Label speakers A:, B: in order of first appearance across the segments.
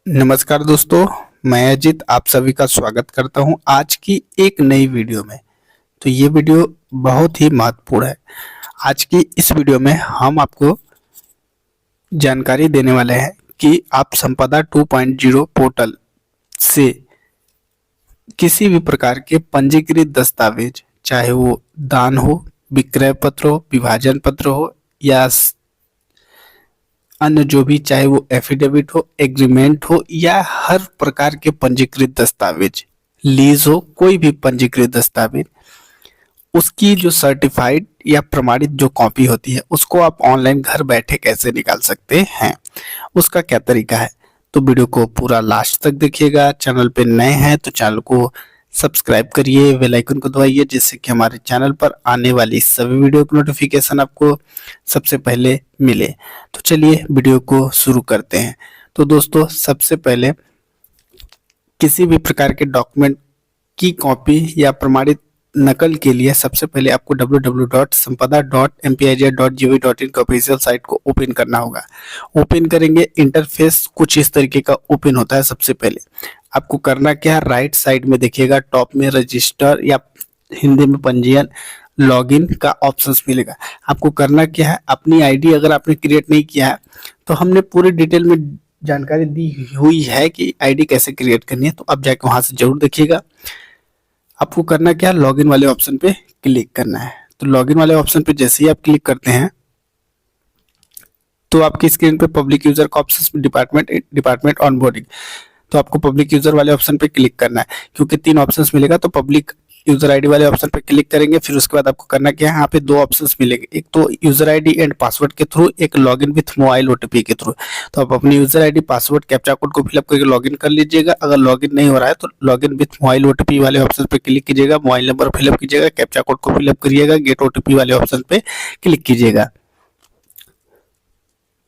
A: नमस्कार दोस्तों, मैं अजित आप सभी का स्वागत करता हूं आज की एक नई वीडियो में। तो ये वीडियो बहुत ही महत्वपूर्ण है। आज की इस वीडियो में हम आपको जानकारी देने वाले हैं कि आप संपदा 2.0 पोर्टल से किसी भी प्रकार के पंजीकृत दस्तावेज, चाहे वो दान हो, विक्रय पत्र हो, विभाजन पत्र हो या अन्य जो भी, चाहे वो एफिडेविट हो, एग्रीमेंट हो या हर प्रकार के पंजीकृत दस्तावेज, लीज हो, कोई भी पंजीकृत दस्तावेज, उसकी जो सर्टिफाइड या प्रमाणित जो कॉपी होती है उसको आप ऑनलाइन घर बैठे कैसे निकाल सकते हैं, उसका क्या तरीका है। तो वीडियो को पूरा लास्ट तक देखिएगा। चैनल पे नए हैं तो चैनल को सब्सक्राइब करिए, बेल आइकन को दबाइए, जिससे कि हमारे चैनल पर आने वाली सभी वीडियो की नोटिफिकेशन आपको सबसे पहले मिले। तो चलिए वीडियो को शुरू करते हैं। तो दोस्तों, सबसे पहले किसी भी प्रकार के डॉक्यूमेंट की कॉपी या प्रमाणित नकल के लिए सबसे पहले आपको www.sampada.mpij.gov.in का ऑफिशियल साइट को ओपन करना होगा। ओपन करेंगे, इंटरफेस कुछ इस तरीके का ओपन होता है। सबसे पहले आपको करना क्या है, राइट साइड में देखिएगा, टॉप में रजिस्टर या हिंदी में पंजीयन लॉगिन का ऑप्शंस मिलेगा। आपको करना क्या है, अपनी आईडी अगर आपने क्रिएट नहीं किया है तो हमने पूरी डिटेल में जानकारी दी हुई है कि आईडी कैसे क्रिएट करनी है, तो अब जाके वहां से जरूर देखिएगा। आपको करना क्या है, लॉगिन वाले ऑप्शन पे क्लिक करना है। तो लॉगिन वाले ऑप्शन पे जैसे ही आप क्लिक करते हैं तो आपकी स्क्रीन पे पब्लिक यूजर का ऑप्शन, डिपार्टमेंट ऑनबोर्डिंग, तो आपको पब्लिक यूजर वाले ऑप्शन पे क्लिक करना है। क्योंकि 3 ऑप्शंस मिलेगा तो पब्लिक यूजर आईडी वाले ऑप्शन पे क्लिक करेंगे। फिर उसके बाद आपको करना क्या है, यहाँ पे 2 ऑप्शंस मिलेंगे, एक तो यूजर आईडी एंड पासवर्ड के थ्रू, एक लॉगिन विथ मोबाइल ओटीपी के थ्रू। तो आप अपनी user ID, password, captcha code को फिलअप करके लॉगिन कर लीजिएगा। अगर लॉगिन नहीं हो रहा है तो लॉगिन विथ मोबाइल ओटीपी वाले ऑप्शन पे क्लिक कीजिएगा, मोबाइल नंबर फिलअप कीजिएगा, कैप्चा कोड को फिलअप करिएगा, गेट ओटीपी वाले ऑप्शन पे क्लिक कीजिएगा।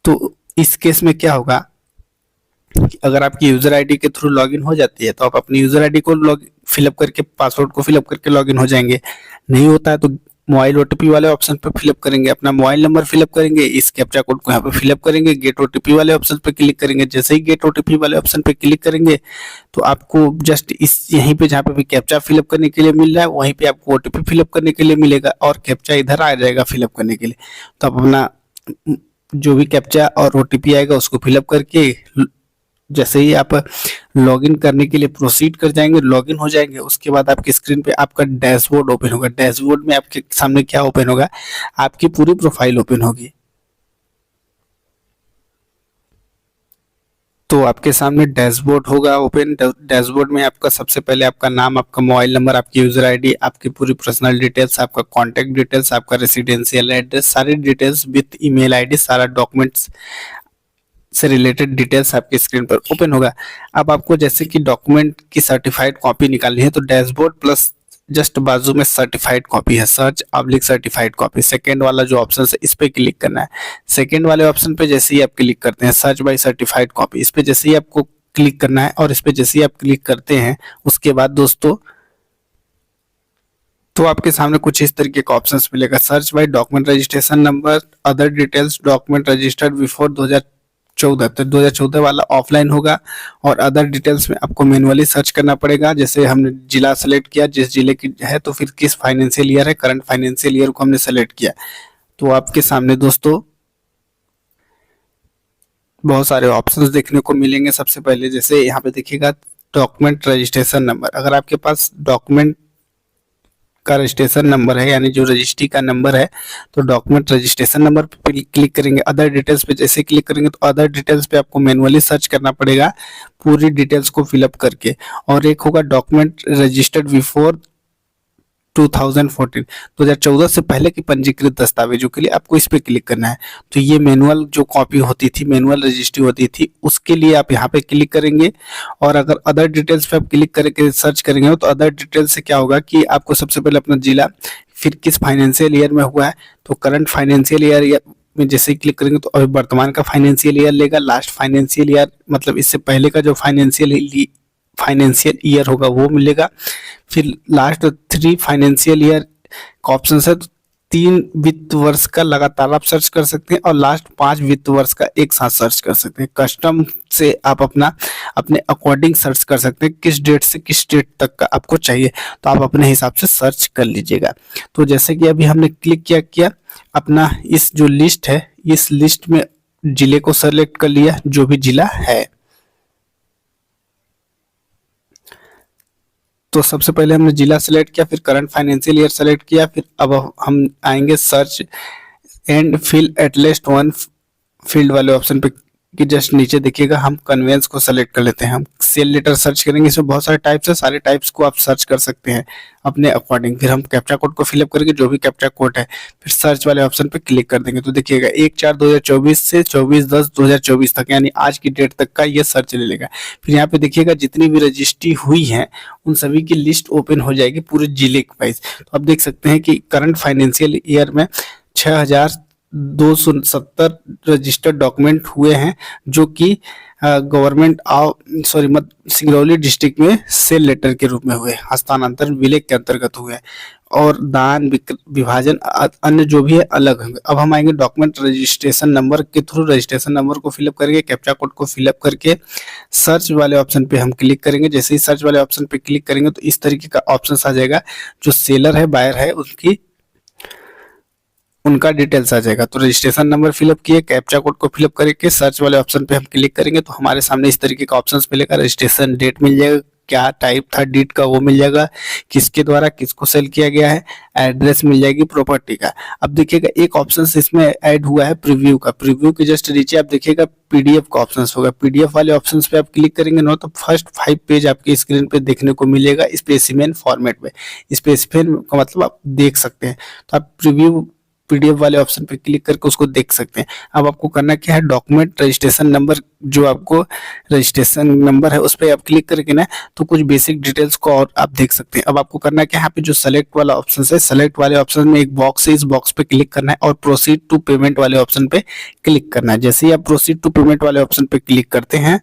A: तो इस केस में क्या होगा, अगर आपकी यूजर आईडी के थ्रू लॉगिन हो जाती है तो आप अपनी यूजर आईडी को लॉग फिलअप करके, पासवर्ड को फिलअप करके लॉगिन हो जाएंगे। नहीं होता है तो मोबाइल ओटीपी वाले ऑप्शन पे फिलअप करेंगे, अपना मोबाइल नंबर फिलअप करेंगे, इस कैप्चा कोड को यहाँ पे फिलअप करेंगे, गेट ओटीपी वाले ऑप्शन पे क्लिक करेंगे। जैसे ही गेट ओटीपी वाले ऑप्शन पे क्लिक करेंगे तो आपको जस्ट इस यहीं पे जहाँ पे भी कैप्चा फिलअप करने के लिए मिल रहा है वहीं पे आपको ओटीपी फिलअप करने के लिए मिलेगा और कैप्चा इधर आ जाएगा फिलअप करने के लिए। तो आप अपना जो भी कैप्चा और ओटीपी आएगा उसको फिलअप करके जैसे ही आप लॉगिन करने के लिए प्रोसीड कर जाएंगे, लॉगिन हो जाएंगे, उसके बाद आपकी स्क्रीन पे आपका डैशबोर्ड ओपन होगा। डैशबोर्ड में आपके सामने क्या ओपन होगा, आपकी पूरी प्रोफाइल ओपन होगी। तो आपके सामने डैशबोर्ड होगा ओपन। डैशबोर्ड में आपका सबसे पहले आपका नाम, आपका मोबाइल नंबर, आपकी यूजर आईडी, आपकी पूरी पर्सनल डिटेल्स, आपका कॉन्टैक्ट डिटेल्स, आपका रेसिडेंशियल एड्रेस, सारी डिटेल्स विथ ईमेल आईडी, सारा डॉक्यूमेंट्स से रिलेटेड डिटेल्स आपकी स्क्रीन पर ओपन होगा। अब आपको जैसे कि डॉक्यूमेंट की सर्टिफाइड कॉपी निकालनी है तो डैशबोर्ड प्लस जस्ट बाजू में सर्टिफाइड कॉपी है, search oblique certified copy, second वाला जो ऑप्शन है इस पे क्लिक करना है। सेकंड वाले ऑप्शन पे जैसे ही आप क्लिक करते हैं, सर्च बाय सर्टिफाइड कॉपी, इस पे जैसे ही आपको क्लिक करना है और इस पे जैसे ही आप क्लिक करते हैं उसके बाद दोस्तों तो आपके सामने कुछ इस तरीके का ऑप्शंस मिलेगा, search by document registration number, other details, document registered before 2014। तो 2014 वाला ऑफलाइन होगा और अदर डिटेल्स में आपको मैनुअली सर्च करना पड़ेगा। जैसे हमने जिला सेलेक्ट किया, जिस जिले की है तो फिर किस फाइनेंशियल ईयर है, करंट फाइनेंशियल ईयर को हमने सेलेक्ट किया। तो आपके सामने दोस्तों बहुत सारे ऑप्शंस देखने को मिलेंगे। सबसे पहले जैसे यहाँ पे देखिएगा डॉक्यूमेंट रजिस्ट्रेशन नंबर, अगर आपके पास डॉक्यूमेंट का रजिस्ट्रेशन नंबर है यानी जो रजिस्ट्री का नंबर है तो डॉक्यूमेंट रजिस्ट्रेशन नंबर पे क्लिक करेंगे। अदर डिटेल्स पे जैसे क्लिक करेंगे तो अदर डिटेल्स पे आपको मैनुअली सर्च करना पड़ेगा पूरी डिटेल्स को फिलअप करके। और एक होगा डॉक्यूमेंट रजिस्टर्ड बिफोर 2014 से पहले की पंजीकृत दस्तावेजों के लिए आपको इस पे क्लिक करना है। तो ये मैनुअल जो कॉपी होती थी, मैनुअल रजिस्ट्री होती थी, उसके लिए आप यहाँ पे क्लिक करेंगे। और अगर अदर डिटेल्स पे आप क्लिक करके सर्च करेंगे तो अदर डिटेल्स से क्या होगा कि आपको सबसे पहले अपना जिला, फिर किस फाइनेंशियल ईयर में हुआ है तो करंट फाइनेंशियल ईयर में जैसे ही क्लिक करेंगे तो अभी वर्तमान का फाइनेंशियल ईयर लेगा, लास्ट फाइनेंशियल ईयर मतलब इससे पहले का जो फाइनेंशियल ईयर होगा वो मिलेगा। फिर लास्ट 3 फाइनेंशियल ईयर का ऑप्शन है तो 3 वित्त वर्ष का लगातार आप सर्च कर सकते हैं और लास्ट 5 वित्त वर्ष का एक साथ सर्च कर सकते हैं। कस्टम से आप अपना अपने अकॉर्डिंग सर्च कर सकते हैं, किस डेट से किस डेट तक का आपको चाहिए तो आप अपने हिसाब से सर्च कर लीजिएगा। तो जैसे कि अभी हमने क्लिक किया अपना इस जो लिस्ट है, इस लिस्ट में जिले को सेलेक्ट कर लिया जो भी जिला है। तो सबसे पहले हमने जिला सेलेक्ट किया, फिर करंट फाइनेंशियल ईयर सेलेक्ट किया, फिर अब हम आएंगे search and fill at least one field वाले ऑप्शन पे कि जस्ट नीचे देखिएगा हम कन्वेंस को सेलेक्ट कर लेते हैं। हम सेल लेटर सर्च करेंगे, इसमें बहुत सारे टाइप्स है, सारे टाइप्स को आप सर्च कर सकते हैं अपने अकॉर्डिंग। फिर हम कैप्चा कोड को फिलअप करके जो भी कैप्चा कोड है फिर सर्च वाले ऑप्शन पे क्लिक कर देंगे। तो देखिएगा 1/4/2024 से 24/10/2024 तक यानी आज की डेट तक का ये सर्च ले लेगा। फिर यहाँ पे देखिएगा जितनी भी रजिस्ट्री हुई है उन सभी की लिस्ट ओपन हो जाएगी पूरे जिले के वाइज। तो आप देख सकते हैं कि करंट फाइनेंशियल ईयर में 6270 रजिस्टर्ड डॉक्यूमेंट हुए हैं जो कि गवर्नमेंट सिंगरौली डिस्ट्रिक्ट में सेल लेटर के रूप में हुए, हस्तांतरण विलेय के अंतर्गत हुए और दान विभाजन अन्य जो भी है अलग होंगे। अब हम आएंगे डॉक्यूमेंट रजिस्ट्रेशन नंबर के थ्रू रजिस्ट्रेशन नंबर को फिलअप करके कैप्चा कोड को फिलअप करके सर्च वाले ऑप्शन पे हम क्लिक करेंगे। जैसे ही सर्च वाले ऑप्शन पे क्लिक करेंगे तो इस तरीके का ऑप्शन आ जाएगा, जो सेलर है बायर है उनका डिटेल्स आ जाएगा। तो रजिस्ट्रेशन नंबर फिलअप किए, कैप्चा कोड को फिलअप करके सर्च वाले ऑप्शन पे हम क्लिक करेंगे तो हमारे सामने इस तरीके का ऑप्शंस मिलेगा। रजिस्ट्रेशन डेट मिल जाएगा, क्या टाइप था डीड का वो मिल जाएगा, किसके द्वारा किसको सेल किया गया है, एड्रेस मिल जाएगी प्रॉपर्टी का। अब देखिएगा एक ऑप्शन इसमें ऐड हुआ है प्रीव्यू का। प्रीव्यू के जस्ट नीचे आप देखिएगा पीडीएफ का ऑप्शन होगा। पीडीएफ वाले ऑप्शन पे आप क्लिक करेंगे ना तो फर्स्ट 5 पेज आपकी स्क्रीन पे देखने को मिलेगा स्पेसिमेन फॉर्मेट में। स्पेसिमेन का मतलब आप देख सकते हैं, तो आप प्रीव्यू पीडीएफ वाले ऑप्शन पे क्लिक करके उसको देख सकते हैं। अब आपको करना क्या है, डॉक्यूमेंट रजिस्ट्रेशन नंबर जो आपको रजिस्ट्रेशन नंबर है उस पर आप क्लिक करके ना तो कुछ बेसिक डिटेल्स को और आप देख सकते हैं। अब आपको करना क्या है, यहाँ पे जो सेलेक्ट वाला ऑप्शन है, सेलेक्ट वाले ऑप्शन में एक बॉक्स है, इस बॉक्स पे क्लिक करना है और प्रोसीड टू पेमेंट वाले ऑप्शन पे क्लिक करना है। जैसे ही आप प्रोसीड टू पेमेंट वाले ऑप्शन पे क्लिक करते हैं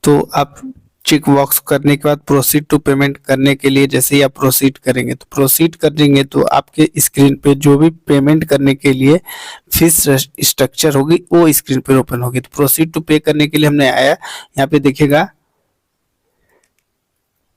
A: तो आप चेक बॉक्स करने के बाद प्रोसीड टू पेमेंट करने के लिए जैसे ही आप प्रोसीड करेंगे तो प्रोसीड करेंगे तो आपके स्क्रीन पे जो भी पेमेंट करने के लिए फीस स्ट्रक्चर होगी वो स्क्रीन पे ओपन होगी। तो प्रोसीड टू पे करने के लिए हमने आया, यहाँ पे देखिएगा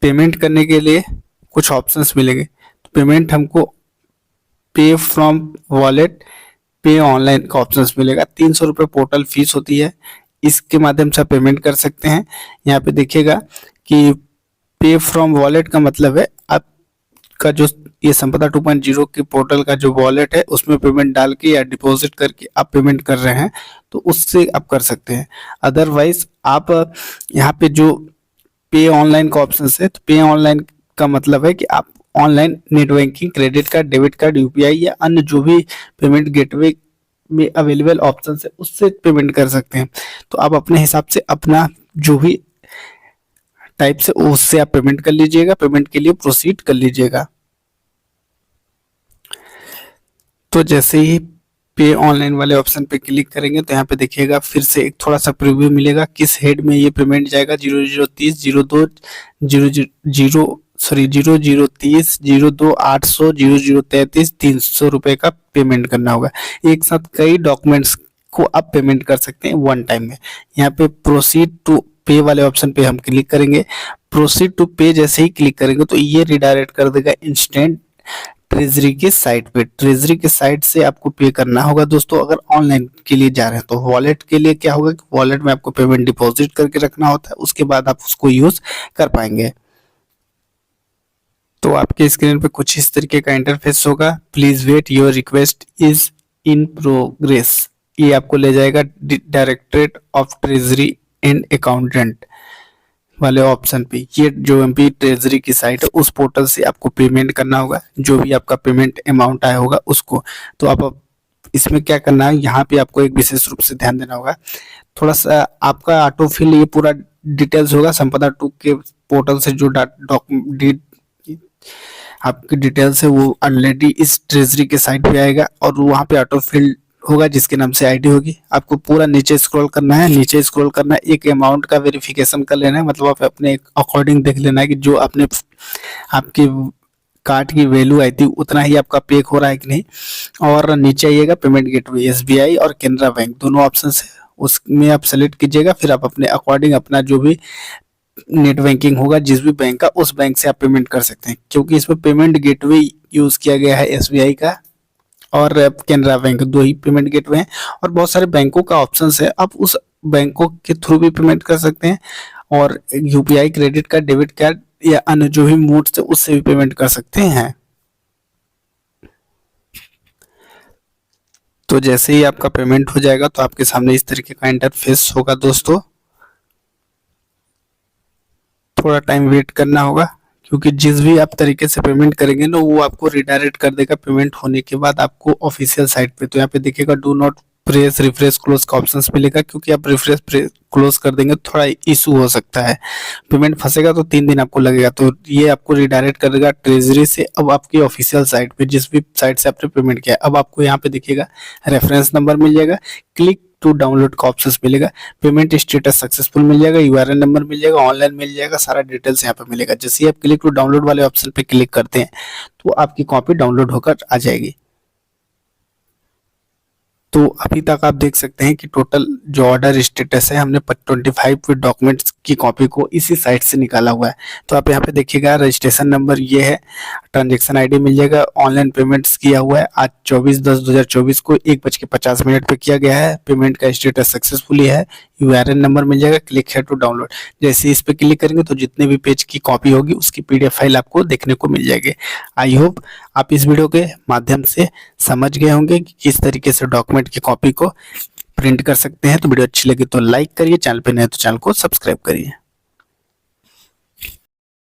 A: पेमेंट करने के लिए कुछ ऑप्शंस मिलेंगे। तो पेमेंट हमको पे फ्रॉम वॉलेट, पे ऑनलाइन का ऑप्शंस मिलेगा। 300 रुपये पोर्टल फीस होती है, इसके माध्यम से आप पेमेंट कर सकते हैं। यहाँ पे देखिएगा कि पे फ्रॉम वॉलेट का मतलब है आपका जो ये संपदा 2.0 के पोर्टल का जो वॉलेट है उसमें पेमेंट डाल के या डिपॉजिट करके आप पेमेंट कर रहे हैं तो उससे आप कर सकते हैं। अदरवाइज आप यहाँ पे जो पे ऑनलाइन का ऑप्शन है, तो पे ऑनलाइन का मतलब है कि आप online net banking, credit card, debit card, UPI या अन्य जो भी पेमेंट गेटवे में अवेलेबल ऑप्शन है उससे पेमेंट कर सकते हैं। तो आप अपने हिसाब से अपना जो भी टाइप से उससे आप पेमेंट कर लीजिएगा, पेमेंट के लिए प्रोसीड कर लीजिएगा। तो जैसे ही पे ऑनलाइन वाले ऑप्शन पे क्लिक करेंगे तो यहाँ पे देखिएगा फिर से एक थोड़ा सा प्रीव्यू मिलेगा किस हेड में ये पेमेंट जाएगा। 0030 02 0030 02 800 0033 300 रुपए का पेमेंट करना होगा। एक साथ कई डॉक्यूमेंट्स को आप पेमेंट कर सकते हैं वन टाइम में। यहाँ पे प्रोसीड टू पे वाले ऑप्शन पे हम क्लिक करेंगे। प्रोसीड टू पे जैसे ही क्लिक करेंगे तो ये रिडायरेक्ट कर देगा इंस्टेंट ट्रेजरी के साइट पे। ट्रेजरी के साइट से आपको पे करना होगा दोस्तों। अगर ऑनलाइन के लिए जा रहे हैं तो वॉलेट के लिए क्या होगा कि वॉलेट में आपको पेमेंट डिपॉजिट करके रखना होता है, उसके बाद आप उसको यूज कर पाएंगे। तो आपके स्क्रीन पे कुछ इस तरीके का इंटरफेस होगा। Please wait, your request is in progress. ये आपको ले जाएगा directorate of treasury and accountant वाले ऑप्शन पे। ये जो एमपी ट्रेजरी की साइट है उस पोर्टल से आपको पेमेंट करना होगा, जो भी आपका पेमेंट अमाउंट आया होगा उसको। तो आप इसमें क्या करना है, यहाँ पे आपको एक विशेष रूप से ध्यान देना होगा। थोड़ा सा आपका ऑटो फिल ये पूरा डिटेल्स होगा संपदा 2 के पोर्टल से जो आपकी डिटेल्स है वो ऑलरेडी इस ट्रेजरी के साइट पे आएगा और वहाँ पे ऑटो फिल होगा जिसके नाम से आईडी होगी। आपको पूरा नीचे स्क्रॉल करना है, नीचे स्क्रॉल करना है, एक अमाउंट का वेरिफिकेशन कर लेना है। मतलब आप अपने अकॉर्डिंग देख लेना है कि जो आपने आपके कार्ड की वैल्यू आई थी उतना ही आपका पे हो रहा है कि नहीं। और नीचे आइएगा पेमेंट गेटवे, एसबीआई और केनरा बैंक दोनों ऑप्शन है उसमें आप सेलेक्ट कीजिएगा, फिर आप अपने अकॉर्डिंग अपना जो भी नेट बैंकिंग होगा जिस भी बैंक का, उस बैंक से आप पेमेंट कर सकते हैं, क्योंकि इसमें पेमेंट गेटवे यूज किया गया है एसबीआई का और कैनरा बैंक, दो ही पेमेंट गेटवे हैं। और बहुत सारे बैंकों का ऑप्शन है, आप उस बैंकों के थ्रू भी पेमेंट कर सकते हैं, और UPI, credit card, debit card या अन्य जो भी मोड्स है उससे भी पेमेंट कर सकते हैं। तो जैसे ही आपका पेमेंट हो जाएगा तो आपके सामने इस तरीके का इंटरफेस होगा दोस्तों। थोड़ा टाइम वेट करना होगा, क्योंकि जिस भी आप तरीके से पेमेंट करेंगे ना वो आपको रिडायरेक्ट कर देगा पेमेंट होने के बाद आपको ऑफिशियल साइट पे। तो यहाँ पे देखिएगा do not press refresh close का ऑप्शन मिलेगा, क्योंकि आप रिफ्रेश क्लोज कर देंगे तो थोड़ा इशू हो सकता है, पेमेंट फंसेगा तो 3 दिन आपको लगेगा। तो ये आपको रिडायरेक्ट कर देगा ट्रेजरी से अब आपकी ऑफिशियल साइट पे, जिस भी साइट से आपने पेमेंट किया। अब आपको यहाँ पे देखिएगा रेफरेंस नंबर मिल जाएगा, क्लिक टू डाउनलोड का ऑप्शन मिलेगा, पेमेंट स्टेटस सक्सेसफुल मिल जाएगा, यूआरएन नंबर मिल जाएगा, ऑनलाइन मिल जाएगा, सारा डिटेल्स यहाँ पे मिलेगा। जैसे ही आप क्लिक टू डाउनलोड वाले ऑप्शन पे क्लिक करते हैं तो आपकी कॉपी डाउनलोड होकर आ जाएगी। तो अभी तक आप देख सकते हैं कि टोटल जो ऑर्डर स्टेटस है हमने 25 डॉक्यूमेंट्स की कॉपी को इसी साइट से निकाला हुआ है। तो आप यहाँ पे देखिएगा रजिस्ट्रेशन नंबर ये है, ट्रांजैक्शन आईडी मिल जाएगा, ऑनलाइन पेमेंट्स किया हुआ है आज 24/10/2024 को 1:50 पे किया गया है, पेमेंट का स्टेटस सक्सेसफुली है, यूआरएन नंबर मिल जाएगा, क्लिक है टू डाउनलोड। जैसे इस पे क्लिक करेंगे तो जितने भी पेज की कॉपी होगी उसकी पीडीएफ फाइल आपको देखने को मिल जाएगी। आई होप आप इस वीडियो के माध्यम से समझ गए होंगे कि किस तरीके से डॉक्यूमेंट की कॉपी को प्रिंट कर सकते हैं। तो वीडियो अच्छी लगी तो लाइक करिए, चैनल पे नए तो चैनल को सब्सक्राइब करिए।